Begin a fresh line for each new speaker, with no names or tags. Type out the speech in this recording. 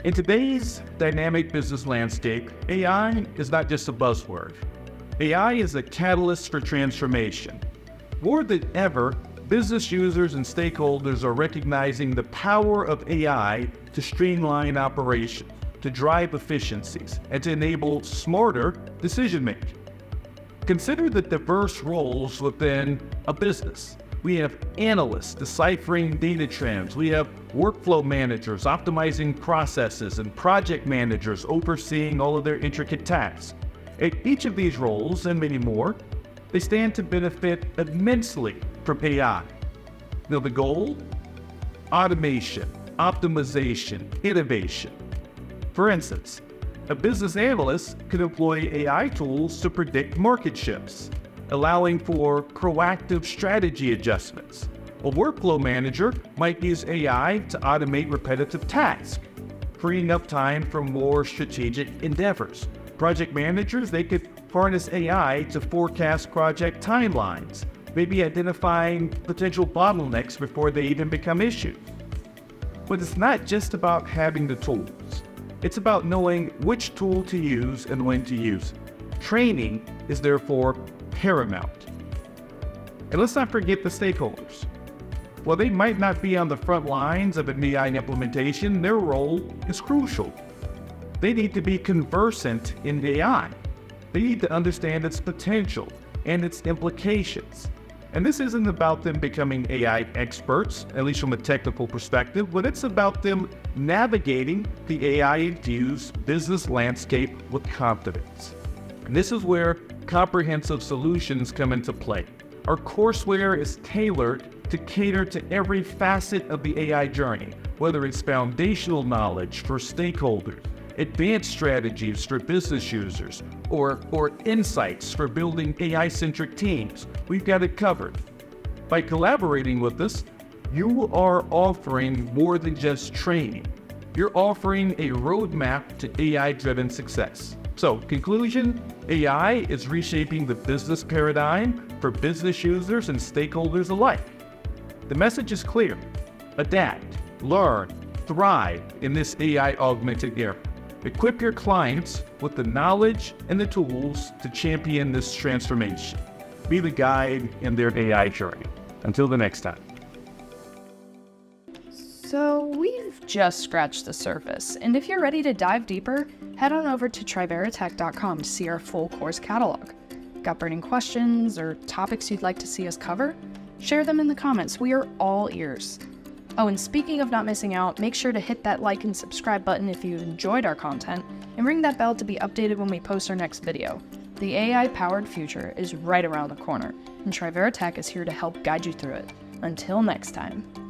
In today's dynamic business landscape, AI is not just a buzzword. AI is a catalyst for transformation. More than ever, business users and stakeholders are recognizing the power of AI to streamline operations, to drive efficiencies, and to enable smarter decision-making. Consider the diverse roles within a business. We have analysts deciphering data trends. We have workflow managers optimizing processes and project managers overseeing all of their intricate tasks. At each of these roles, and many more, they stand to benefit immensely from AI. Now the goal? Automation, optimization, innovation. For instance, a business analyst can employ AI tools to predict market shifts, allowing for proactive strategy adjustments. A workflow manager might use AI to automate repetitive tasks, freeing up time for more strategic endeavors. Project managers, they could harness AI to forecast project timelines, maybe identifying potential bottlenecks before they even become issues. But it's not just about having the tools. It's about knowing which tool to use and when to use it. Training is therefore paramount. And let's not forget the stakeholders. While they might not be on the front lines of an AI implementation, their role is crucial. They need to be conversant in AI. They need to understand its potential and its implications. And this isn't about them becoming AI experts, at least from a technical perspective, but it's about them navigating the AI-infused business landscape with confidence. And this is where comprehensive solutions come into play. Our courseware is tailored to cater to every facet of the AI journey, whether it's foundational knowledge for stakeholders, advanced strategies for business users, or insights for building AI-centric teams. We've got it covered. By collaborating with us, you are offering more than just training. You're offering a roadmap to AI-driven success. So, conclusion, AI is reshaping the business paradigm for business users and stakeholders alike. The message is clear. Adapt, learn, thrive in this AI-augmented era. Equip your clients with the knowledge and the tools to champion this transformation. Be the guide in their AI journey. Until the next time.
So we've just scratched the surface, and if you're ready to dive deeper, head on over to triveratech.com to see our full course catalog. Got burning questions or topics you'd like to see us cover? Share them in the comments. We are all ears. Oh, and speaking of not missing out, make sure to hit that like and subscribe button if you've enjoyed our content, and ring that bell to be updated when we post our next video. The AI-powered future is right around the corner, and Trivera Tech is here to help guide you through it. Until next time.